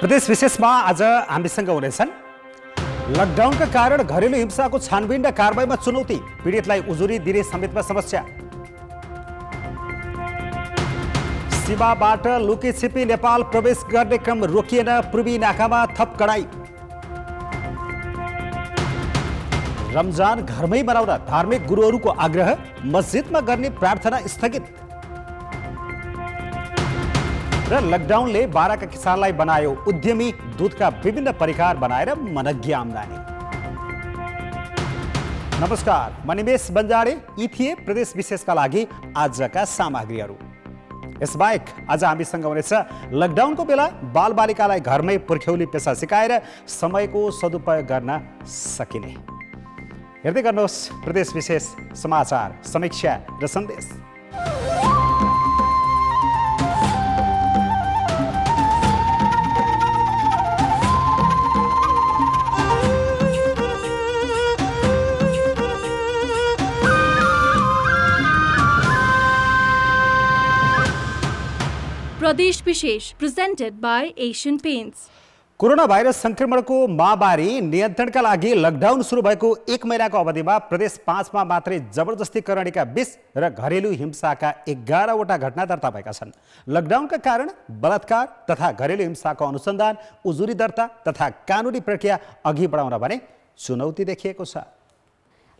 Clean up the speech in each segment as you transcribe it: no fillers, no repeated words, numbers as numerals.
प्रदेश विशेषमा आज हामीसँग हुनेछन् लकडाउनका कारण घरेलु हिंसाको छानबिन र कारबाहीमा चुनौती, पीडितलाई उजुरी दिने समेतमा समस्या। सीमाबाट लुकीछिपी नेपाल प्रवेश गर्ने क्रम रोकिएन, पूर्वी नाकामा थप कडाई। रमजान घरमै मनाउन धार्मिक गुरुहरूको आग्रह, मस्जिदमा गर्ने प्रार्थना स्थगित। र लकडाउनले बाराका किसानलाई बनायो उद्यमी, दूधका विभिन्न परिकार बनाएर मनग्य आम्दानी। नमस्कार, म निमेश बन्जाडे। यी थिए प्रदेश विशेषका लागि आजका सामग्रीहरू। यसबाहेक आज हामीसँग हुनेछ लकडाउनको बेला बालबालिकालाई घरमै पुर्ख्यौली पेसा सिकाएर समयको सदुपयोग गर्न सकिने। हेर्दै गर्नुहोस् प्रदेश विशेष समाचार, समीक्षा र सन्देश। प्रदेश विशेष presented by Asian paints. Corona virus संक्रमणको महामारी नियन्त्रणका लागि लकडाउन सुरु भएको 1 महिनाको अवधिमा प्रदेश 5 मा मात्रै जबरजस्ती करणीका 20 र घरेलु हिंसाका 11वटा घटना दर्ता भएका छन्। लकडाउनका कारण बलात्कार तथा घरेलु हिंसाको अनुसन्धान, उजुरी दर्ता तथा कानुनी प्रक्रिया अघि बढाउन भने चुनौती देखिएको छ।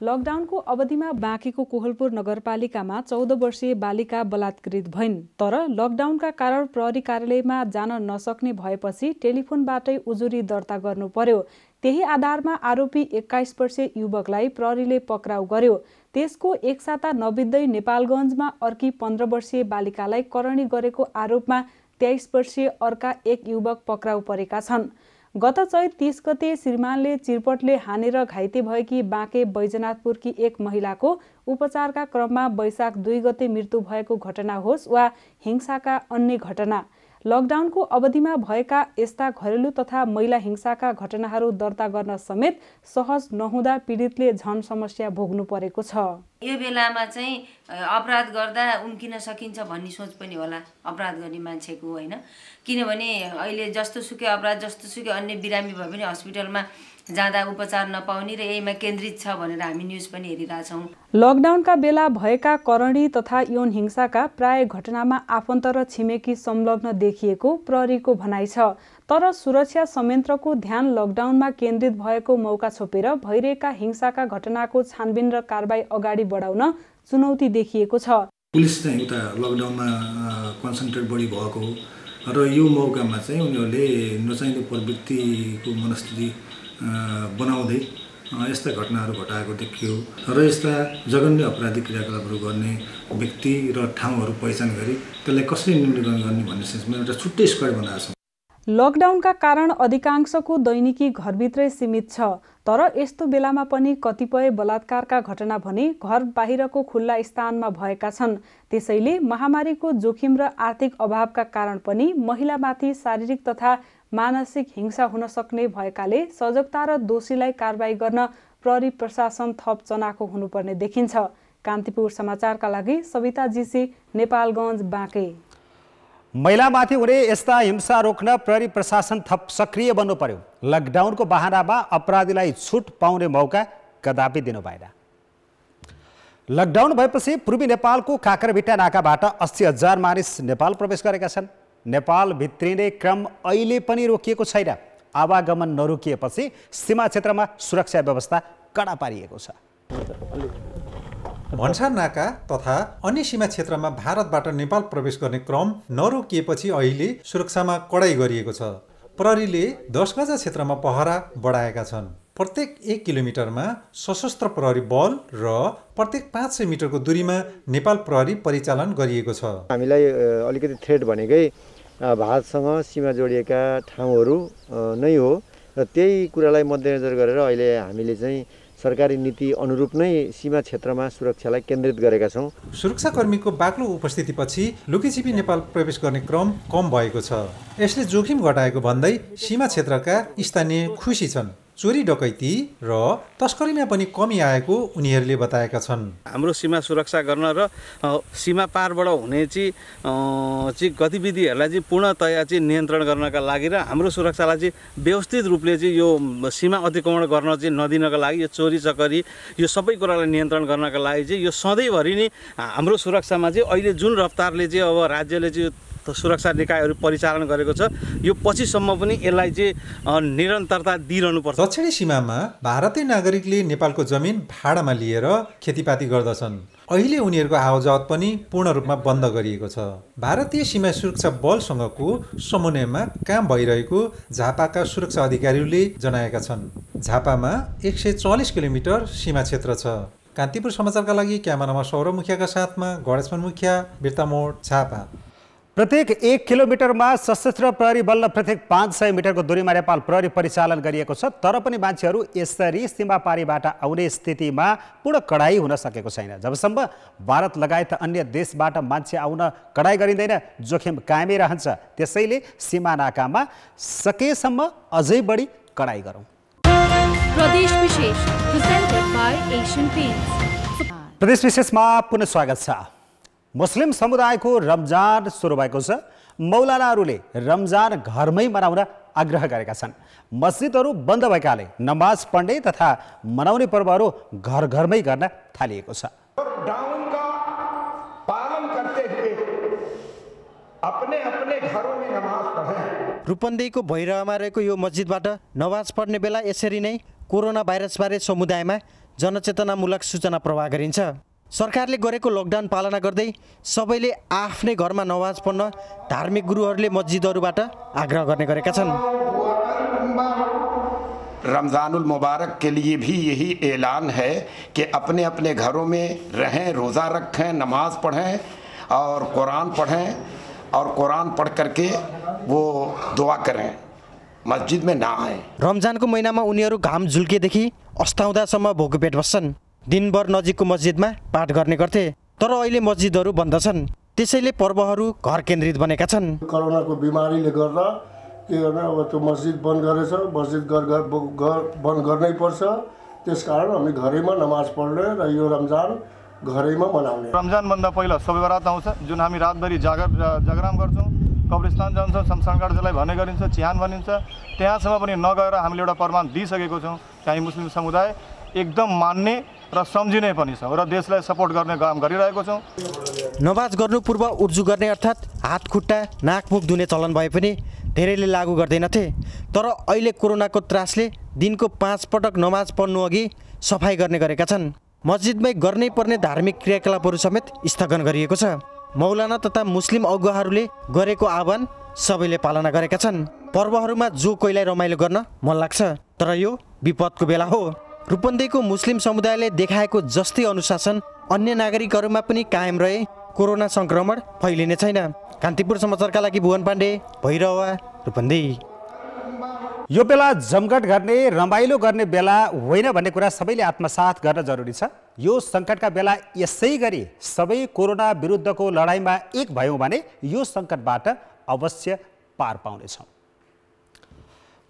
लकडाउनको अवधिमा बाँकीको कोहलपुर नगरपालिकामा 14 वर्षीय बालिका बलात्कृत भइन्। तर लकडाउनका कारण प्रहरी कार्यालयमा जान नसक्ने भएपछि टेलिफोनबाटै उजुरी दर्ता गर्नु पर्यो। त्यही आधारमा आरोपी 21 वर्षीय युवकलाई प्रहरीले पक्राउ गर्यो। त्यसको एक साता नबित्दै नेपालगञ्जमा अर्की 15 वर्षीय बालिकालाई करणी गरेको आरोपमा 23 वर्षीय अर्का एक युवक पक्राउ परेका छन्। गत चैत 30 गते श्रीमानले चिरपटले हानेर घाइते भएकी बाँके बैजनाथपुरकी एक महिलाको उपचारका क्रममा वैशाख 2 गते मृत्यु भएको घटना होस् वा हिंसाका अन्य घटना, लकडाउनको अवधिमा भएका यस्ता घरेलु तथा महिला हिंसाका घटनाहरू दर्ता गर्न समेत सहज नहुँदा पीडितले झन समस्या भोग्नु परेको छ। यो बेलामा चाहिँ अपराध गर्दा उम्किन सकिन्छ भन्ने सोच पनि होला अपराध गर्ने मान्छेको, होइन? किनभने अहिले जस्तोसुकै अपराध, जस्तोसुकै अन्य बिरामी भए पनि हस्पिटलमा जाँदा उपचार नपाउने र यहीमा केन्द्रित छ भनेर हामी न्युज पनि हेरिरहेछौँ। लकडाउनका बेला भएका करणी तथा यौन हिंसाका प्राय घटनामा आफन्त र छिमेकी संलग्न देखिएको प्रहरीको भनाइ छ। तर सुरक्षा संयन्त्रको ध्यान लकडाउनमा केन्द्रित भएको मौका छोपेर भइरहेका हिंसाका घटनाको छानबिन र कारबाही अगाडि बढाउन चुनौती देखिएको छ। पुलिस चाहिँ उता लकडाउनमा कन्सन्ट्रेट बढी भएको र यो मौकामा चाहिँ उनीहरूले नचाहिँदो प्रवृत्तिको मनस्थिति बनाउँदै यस्ता घटनाहरू घटाएको देखियो। र यस्ता जघन्य अपराधिक क्रियाकलापहरू गर्ने व्यक्ति र ठाउँहरू पहिचान गरी त्यसलाई कसरी न्यूनीकरण गर्ने भन्ने सेन्समा एउटा छुट्टै स्क्वाड बनाएको छ। लकडाउनका कारण अधिकांशको दैनिकी घरभित्रै सीमित छ। तर यस्तो बेलामा पनि कतिपय बलात्कारका घटना भने घर बाहिरको खुल्ला स्थानमा भएका छन्। त्यसैले महामारीको जोखिम र आर्थिक अभावका कारण पनि महिलामाथि शारीरिक तथा मानसिक हिंसा हुन सक्ने भएकाले सजगता र दोषीलाई कारबाही गर्न प्रहरी प्रशासन थप चनाखो हुनुपर्ने देखिन्छ। कान्तिपुर समाचारका लागि सविता जीसी, नेपालगञ्ज, बाँके। महिलामाथि हुने यस्ता हिंसा रोक्न प्रहरी प्रशासन थप सक्रिय बन्नु पर्यो। लकडाउनको बहानामा अपराधीलाई छुट पाउने मौका कदापि दिनु भएन। लकडाउन भएपछि पूर्वी नेपालको काकरभिट्टा नाकाबाट 80,000 मानिस नेपाल प्रवेश गरेका छन्। नेपाल भित्रिने क्रम अहिले पनि रोकिएको छैन। आवागमन नरोकिएपछि सीमा क्षेत्रमा सुरक्षा व्यवस्था कडा पारिएको छ। भन्सार नाका तथा अन्य सीमा क्षेत्रमा भारतबाट नेपाल प्रवेश गर्ने क्रम नरोकिएपछि अहिले सुरक्षामा कडाई गरिएको छ। प्रहरीले 10 गजा क्षेत्रमा पहरा बढाएका छन्। प्रत्येक 1 किलोमिटरमा सशस्त्र प्रहरी बल र प्रत्येक 500 मिटरको दूरीमा नेपाल प्रहरी परिचालन गरिएको छ। हामीलाई अलिकति थ्रेट भनेकै भारतसँग सीमा जोडिएका ठाउँहरू नै हो र त्यही कुरालाई मध्यनजर गरेर अहिले हामीले चाहिँ सरकारी नीति अनुरूप नै सीमा क्षेत्रमा सुरक्षालाई केन्द्रित गरेका छौँ। सुरक्षाकर्मीको बाक्लो उपस्थितिपछि लुकीछिपी नेपाल प्रवेश गर्ने क्रम कम भएको छ। यसले जोखिम घटाएको भन्दै सीमा क्षेत्रका स्थानीय खुसी छन्। चोरी डकैती र तस्करीमा पनि कमी आएको उनीहरूले बताएका छन्। हाम्रो सीमा सुरक्षा गर्न र सीमा पारबाट हुने चाहिँ गतिविधिहरूलाई चाहिँ पूर्णतया चाहिँ नियन्त्रण गर्नका लागि र हाम्रो सुरक्षालाई चाहिँ व्यवस्थित रूपले चाहिँ यो सीमा अतिक्रमण गर्न चाहिँ नदिनका लागि यो चोरी चकरी यो सबै कुरालाई नियन्त्रण गर्नका लागि चाहिँ यो सधैँभरि नै हाम्रो सुरक्षामा चाहिँ अहिले जुन रफ्तारले चाहिँ अब राज्यले चाहिँ सुरक्षा निकायहरू परिचालन गरेको छ यो पछिसम्म पनि यसलाई चाहिँ निरन्तरता दिइरहनुपर्छ। दक्षिणी सीमामा भारतीय नागरिकले नेपालको जमिन भाडामा लिएर खेतीपाती गर्दछन्। अहिले उनीहरूको आवजावत पनि पूर्ण रूपमा बन्द गरिएको छ। भारतीय सीमा सुरक्षा बलसँगको समन्वयमा काम भइरहेको झापाका सुरक्षा अधिकारीहरूले जनाएका छन्। झापामा 140 किलोमिटर सीमा क्षेत्र छ। कान्तिपुर समाचारका लागि क्यामेरामा सौरभ मुखियाका साथमा गणेशमान मुखिया, बिर्तामोड, झापा। प्रत्येक 1 किलोमिटरमा सशस्त्र प्रहरी बल प्रत्येक 500 मिटरको दूरीमा नेपाल प्रहरी परिचालन गरिएको छ। तर पनि मान्छेहरू यसरी सीमा पारीबाट आउने स्थितिमा पूर्ण कडाई हुन सकेको छैन। जबसम्म भारत लगायत अन्य देशबाट मान्छे आउन कडाई गरिँदैन, जोखिम कायमै रहन्छ। त्यसैले सीमा नाकामा सकेसम्म अझै बढी कडाई गरौँ। प्रदेश विशेष presented by Asian Paints। प्रदेश विशेषमा पुनः स्वागत छ। मुस्लिम समुदायको रमजान सुरु भएको छ। मौलानाहरूले रमजान घरमै मनाउन आग्रह गरेका छन्। मस्जिदहरू बन्द भएकाले नमाज पढ्ने तथा मनाउने पर्वहरू घर घरमै गर्न थालिएको छ। लॉकडाउन का पालन करते हुए अपने अपने घरों में नमाज पढ़ें। रूपन्देहीको भैरवमा रहेको यो मस्जिदबाट नमाज पढ्ने बेला यसरी नै कोरोना भाइरसबारे समुदायमा जनचेतनामूलक सूचना प्रवाह गरिन्छ। सरकारले गरेको लकडाउन पालना गर्दै सबैले आफ्नै घरमा नमाज पढ्न धार्मिक गुरुहरूले मस्जिदहरूबाट आग्रह गर्ने गरेका छन्। रमज़ानुल मुबारक के लिए भी यही ऐलान है कि अपने अपने घरों में रहें, रोज़ा रखें, नमाज पढ़ें और कुरान पढ़ें और कुरान पढ़ करके वो दुआ करें, मस्जिद में ना आए। रमजानको महिनामा उनीहरू घाम झुल्केदेखि अस्ताउँदासम्म भोको पेट बस्छन्। दिनभर नजिकको मस्जिदमा पाठ गर्ने गर्थे, तर अहिले मस्जिदहरू बन्द छन्। त्यसैले पर्वहरू घर केन्द्रित बनेका छन्। कोरोनाको बिमारीले गर्दा के गर्ने, अब त्यो मस्जिद बन्द गरेछ, मस्जिद बन्द गर्नै पर्छ। त्यसकारण हामी घरैमा नमाज पढ्ने र यो रमजान घरैमा मनाउने। रमजानभन्दा पहिला शबे बरात आउँछ, जुन हामी रातभरि जागराम गर्छौँ, कब्रिस्तान जान्छौँ, शमशानघाट जसलाई भन्ने गरिन्छ, चिहान भनिन्छ। त्यहाँसम्म पनि नगएर हामीले एउटा प्रमाण दिइसकेको छौँ। चाहिँ मुस्लिम समुदाय एकदम मान्ने र सम्झिने पनि छ र देशलाई सपोर्ट गर्ने काम गरिरहेको छौँ। नमाज गर्नु पूर्व उर्जु गर्ने अर्थात् हात खुट्टा नाक मुख धुने चलन भए पनि धेरैले लागू गर्दैनथे। तर अहिले कोरोनाको त्रासले दिनको 5 पटक नमाज पढ्नु अघि सफाई गर्ने गरेका छन्। मस्जिदमै गर्नै पर्ने धार्मिक क्रियाकलापहरू समेत स्थगन गरिएको छ। मौलाना तथा मुस्लिम अगुवाहरूले गरेको आह्वान सबैले पालना गरेका छन्। पर्वहरूमा जो कोहीलाई रमाइलो गर्न मन लाग्छ, तर यो विपदको बेला हो। रूपन्देहीको मुस्लिम समुदायले देखाएको जस्तै अनुशासन अन्य नागरिकहरूमा पनि कायम रहे कोरोना संक्रमण फैलिने छैन। कान्तिपुर समाचारका लागि भुवन पाण्डे, भैरवा, रूपन्देही। यो बेला जमघट गर्ने रमाइलो गर्ने बेला होइन भन्ने कुरा सबैले आत्मसात गर्न जरुरी छ। यो सङ्कटका बेला यसै गरी सबै कोरोना विरुद्धको लडाइँमा एक भयौँ भने यो सङ्कटबाट अवश्य पार पाउनेछौँ।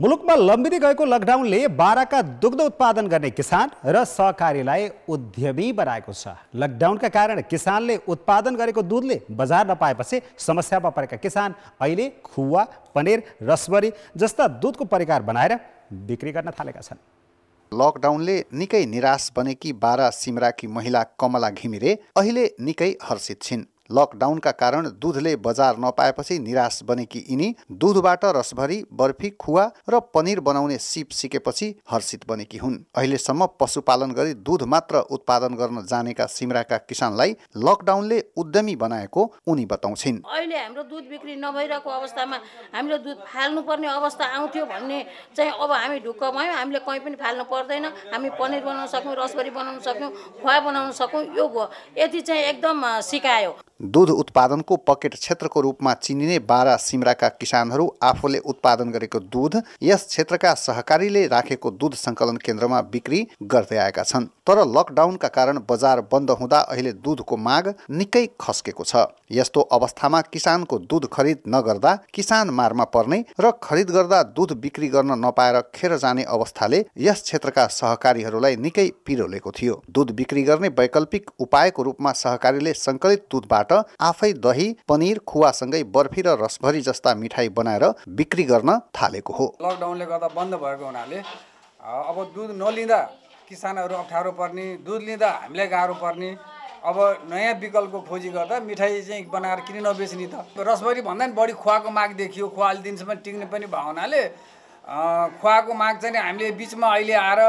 मुलुकमा लम्बिँदै गएको लकडाउनले बाराका दुग्ध उत्पादन गर्ने किसान र सहकारीलाई उद्यमी बनाएको छ। लकडाउनका कारण किसानले उत्पादन गरेको दुधले बजार नपाएपछि समस्यामा परेका किसान अहिले खुवा, पनिर, रसबरी जस्ता दुधको परिकार बनाएर बिक्री गर्न थालेका छन्। लकडाउनले निकै निराश बनेकी बारा सिमराकी महिला कमला घिमिरे अहिले निकै हर्षित छिन्। लकडाउनका कारण दुधले बजार नपाएपछि निराश बनेकी यिनी दुधबाट रसभरी, बर्फी, खुवा र पनिर बनाउने सिप सिकेपछि हर्षित बनेकी हुन्। अहिलेसम्म पशुपालन गरी दुध मात्र उत्पादन गर्न जानेका सिमराका किसानलाई लकडाउनले उद्यमी बनाएको उनी बताउँछिन्। अहिले हाम्रो दुध बिक्री नभइरहेको अवस्थामा हामीले दुध फाल्नुपर्ने अवस्था आउँथ्यो भन्ने चाहिँ अब हामी ढुक्क भयौँ। हामीले कहीँ पनि फाल्नु पर्दैन। हामी पनिर बनाउन सक्यौँ, रसभरी बनाउन सक्यौँ, खुवा बनाउन सक्यौँ। यो यति चाहिँ एकदम सिकायो। दूध उत्पादनको पकेट क्षेत्रको रूपमा चिनिने बारा सिमराका किसानहरू आफूले उत्पादन गरेको दूध यस क्षेत्रका सहकारीले राखेको दूध सङ्कलन केन्द्रमा बिक्री गर्दै आएका छन्। तर लकडाउनका कारण बजार बन्द हुँदा अहिले दूधको माग निकै खस्केको छ। यस्तो अवस्थामा किसानको दूध खरिद नगर्दा किसान मारमा पर्ने र खरिद गर्दा दूध बिक्री गर्न नपाएर खेर जाने अवस्थाले यस क्षेत्रका सहकारीहरूलाई निकै पिरोलेको थियो। दूध बिक्री गर्ने वैकल्पिक उपायको रूपमा सहकारीले सङ्कलित दूधबाट आफै दही, पनिर, खुवासँगै बर्फी र रसभरी जस्ता मिठाई बनाएर बिक्री गर्न थालेको हो। लकडाउनले गर्दा बन्द भएको हुनाले अब दूध नलिँदा किसानहरू अप्ठ्यारो पर्ने, दूध लिँदा हामीलाई गाह्रो पर्ने। अब नयाँ विकल्पको खोजी गर्दा मिठाई चाहिँ बनाएर किन नबेच्ने त? रसभरी भन्दा पनि बढी खुवाको माग देखियो। खुवा अलि दिनसम्म टिक्ने पनि भयो हुनाले खुवाको माग चाहिँ हामीले बिचमा अहिले आएर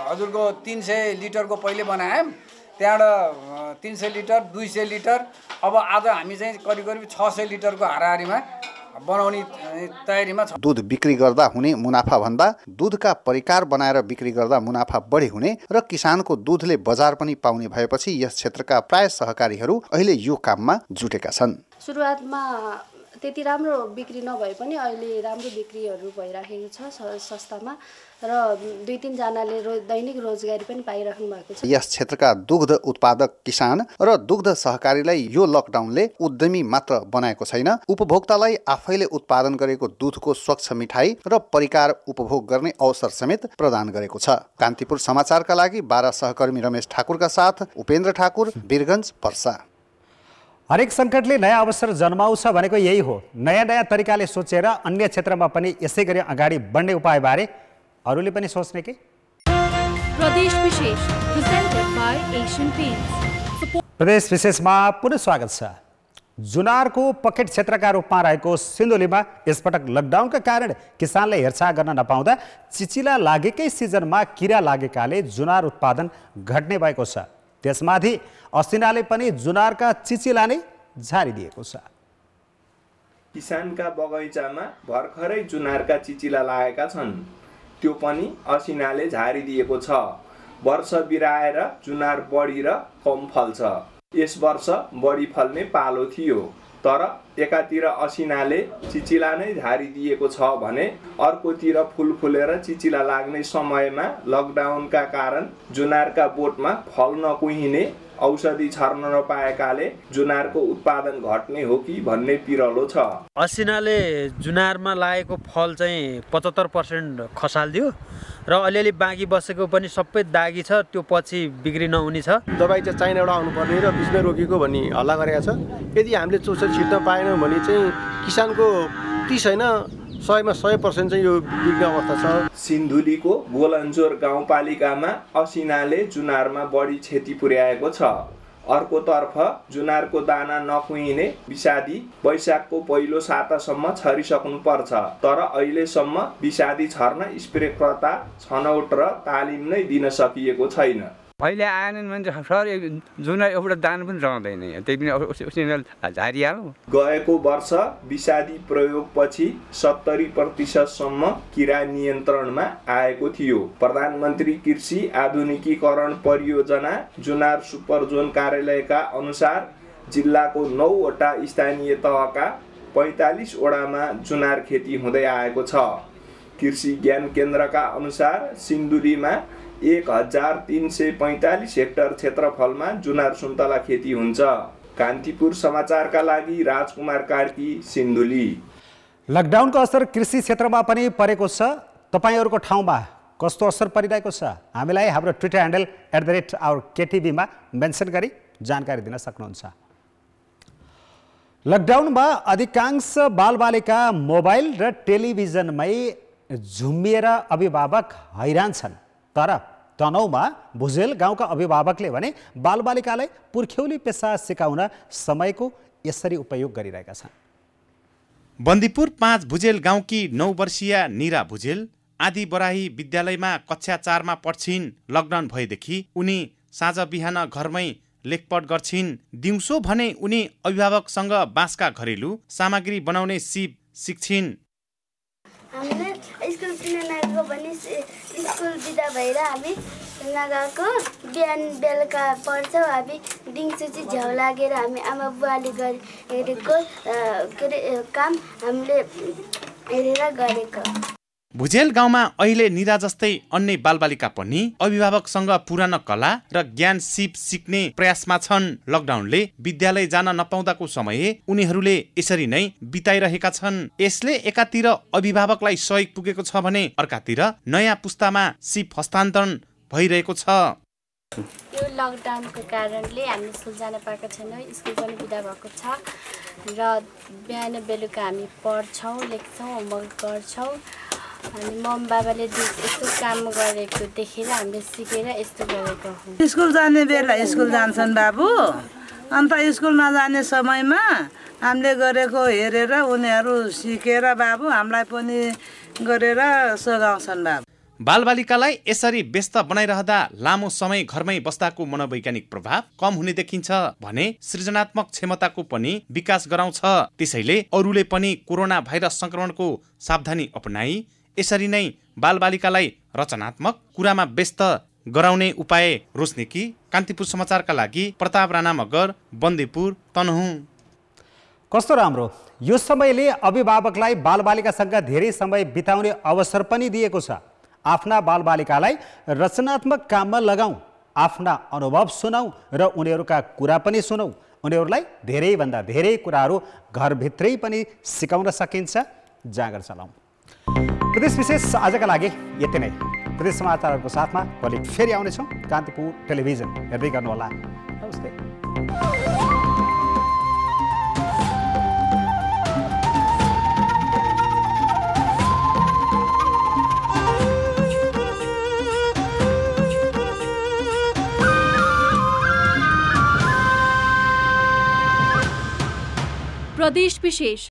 हजुरको 300 लिटरको पहिले बनायौँ, त्यहाँबाट 300 लिटर, 200 लिटर, अब आज हामी चाहिँ करिब 600 लिटरको हाराहारीमा बनाउने तयारीमा छ। दूध बिक्री गर्दा हुने मुनाफा भन्दा दूधका परिकार बनाएर बिक्री गर्दा मुनाफा बढी हुने र किसानको दूधले बजार पनि पाउने भएपछि यस क्षेत्रका प्राय सहकारीहरू अहिले यो काममा जुटेका छन्। सुरुवातमा त्यति राम्रो बिक्री नभए पनि अहिले राम्रो बिक्रीहरू भइराखेको छ सस्तामा र 2-3 जनाले दैनिक रोजगारी पनि पाइराख्नु भएको छ। यस क्षेत्रका दुग्ध उत्पादक किसान र दुग्ध सहकारीलाई यो लकडाउनले उद्यमी मात्र बनाएको छैन, उपभोक्तालाई आफैले उत्पादन गरेको दूधको स्वच्छ मिठाई र परिकार उपभोग गर्ने अवसर समेत प्रदान गरेको छ। कान्तिपुर समाचारका लागि बारा सहकर्मी रमेश ठाकुरका साथ उपेन्द्र ठाकुर, वीरगञ्ज, पर्सा। हरेक सङ्कटले नयाँ अवसर जन्माउँछ भनेको यही हो। नयाँ नयाँ तरिकाले सोचेर अन्य क्षेत्रमा पनि यसै गरी अगाडि बढ्ने उपायबारे अरूले पनि सोच्ने के? प्रदेश विशेष presented by Asian Paints। प्रदेश विशेषमा पुनः स्वागत छ। जुनारको पकेट क्षेत्रका रूपमा रहेको सिन्धुलीमा यसपटक लकडाउनका कारण किसानले हेरचाह गर्न नपाउँदा चिचिला लागेकै सिजनमा किरा लागेकाले जुनार उत्पादन घट्ने भएको छ। त्यसमाथि असिनाले पनि जुनारका चिचिला नै झारिदिएको छ। किसानका बगैँचामा भर्खरै जुनारका चिचिला लागेका छन्, त्यो पनि असिनाले झारिदिएको छ। वर्ष बिराएर जुनार बढी र कम फल्छ। यस वर्ष बढी फल्ने पालो थियो, तर एकातिर असिनाले चिचिला नै झारिदिएको छ भने अर्कोतिर फुल फुलेर चिचिला लाग्ने समयमा लकडाउनका कारण जुनारका बोटमा फल नकुहिने, औषधि छर्न नपाएकाले जुनारको उत्पादन घट्ने हो कि भन्ने पिरलो छ। असिनाले जुनारमा लागेको फल चाहिँ 75% खसाल्दियो र अलिअलि बाँकी बसेको पनि सबै दागी छ, त्यो पछि बिक्री नहुने छ। दबाई चाहिँ चाइनाबाट आउनुपर्ने र बिचमै रोकेको भन्ने हल्ला गरेका छ। यदि हामीले चोसो छिट्न पाएनौँ भने चाहिँ किसानको 30 होइन 100मा 100% चाहिँ यो बिग्ने अवस्था छ। सिन्धुलीको गोलन्जोर गाउँपालिकामा असिनाले जुनारमा बढी क्षति पुर्याएको छ। अर्कोतर्फ जुनारको दाना नकुहिने विषादी वैशाखको पहिलो सातासम्म छरिसक्नुपर्छ, तर अहिलेसम्म विषादी छर्न स्प्रेकर्ता, छनौट र तालिम नै दिन सकिएको छैन। अहिले आएनन् भने सर जुनार एउटा दाना पनि रहँदैन, त्यही पनि झारिहाल्यो। गएको वर्ष विषादी प्रयोगपछि 70% सम्म किरा नियन्त्रणमा आएको थियो। प्रधानमन्त्री कृषि आधुनिकीकरण परियोजना जुनार सुपर जोन कार्यालयका अनुसार जिल्लाको 9 वटा स्थानीय तहका 45 वडामा जुनार खेती हुँदै आएको छ। कृषि ज्ञान केन्द्रका अनुसार सिन्धुलीमा 1345 हेक्टर क्षेत्रफलमा जुनार सुन्तला खेती हुन्छ। कान्तिपुर समाचारका लागि राजकुमार कार्की, सिन्धुली। लकडाउनको असर कृषि क्षेत्रमा पनि परेको छ। तपाईहरूको ठाउँमा कस्तो असर परिरहेको छ? हामीलाई हाम्रो ट्विटर ह्यान्डल @OurKTVमा मेन्सन गरी जानकारी दिन सक्नुहुन्छ। लकडाउनमा अधिकांश बालबालिका मोबाइल र टेलिभिजनमै झुम्मिएर अभिभावक हैरान छन्, तर तनहुमा भुजेल गाउँका अभिभावकले भने बालबालिकालाई पुर्ख्यौली पेसा सिकाउन समयको यसरी उपयोग गरिरहेका छन्। बन्दीपुर 5 भुजेल गाउँकी 9 वर्षीय निरा भुजेल आदि बराही विद्यालयमा कक्षा 4मा पढ्छिन्। लकडाउन भएदेखि उनी साँझ बिहान घरमै लेखपढ गर्छिन्। दिउँसो भने उनी अभिभावकसँग बाँसका घरेलु सामग्री बनाउने सिप सिक्छिन्। हामीले स्कुल किन नगएको भने स्कुल बिदा भएर हामी नगएको बिहान बेलुका पढ्छौँ हामी दिउँसो चाहिँ झ्याउ लागेर हामी आमा बुवाले गरेको के अरे काम हामीले हेरेर गरेको। भुजेल गाउँमा अहिले निरा जस्तै अन्य बालबालिका पनि अभिभावकसँग पुरानो कला र ज्ञान सिप सिक्ने प्रयासमा छन्। लकडाउनले विद्यालय जान नपाउँदाको समय उनीहरूले यसरी नै बिताइरहेका छन्। यसले एकातिर अभिभावकलाई सहयोग पुगेको छ भने अर्कातिर नयाँ पुस्तामा सिप हस्तान्तरण भइरहेको छ। यो लकडाउनको कारणले हामी स्कुल जान पाएको छैनौँ, स्कुल पनि बिदा भएको छ र बिहान बेलुका हामी पढ्छौँ, लेख्छौँ, होमवर्क गर्छौँ। अनि मम बाबाले यस्तो काम गरेको देखेर हामीले सिकेर यस्तो गरेको हौँ। स्कुल जाने बेला स्कुल जान्छन् बाबु, अन्त स्कुल नजाने समयमा हामीले गरेको हेरेर उनीहरू सिकेर बाबु हामीलाई पनि गरेर सघाउँछन् बाबु। बालबालिकालाई यसरी व्यस्त बनाइरहँदा लामो समय घरमै बस्दाको मनोवैज्ञानिक प्रभाव कम हुने देखिन्छ भने सृजनात्मक क्षमताको पनि विकास गराउँछ। त्यसैले अरूले पनि कोरोना भाइरस संक्रमणको सावधानी अपनाई यसरी नै बालबालिकालाई रचनात्मक कुरामा व्यस्त गराउने उपाय रोज्नेकी। कान्तिपुर समाचारका लागि प्रताप राणा मगर, बन्दीपुर, तनहुँ। कस्तो राम्रो, यो समयले अभिभावकलाई बालबालिकासँग धेरै समय बिताउने अवसर पनि दिएको छ। आफ्ना बालबालिकालाई रचनात्मक काममा लगाऊ, आफ्ना अनुभव सुनाऊ र उनीहरूका कुरा पनि सुनौ। उनीहरूलाई धेरैभन्दा धेरै कुराहरू घरभित्रै पनि सिकाउन सकिन्छ। जागर चलाऊ। प्रदेश विशेष आजका लागि यति नै। प्रदेश समाचारहरूको साथमा भोलि फेरि आउनेछौँ। कान्तिपुर टेलिभिजन हेर्दै गर्नुहोला। नमस्ते। प्रदेश विशेष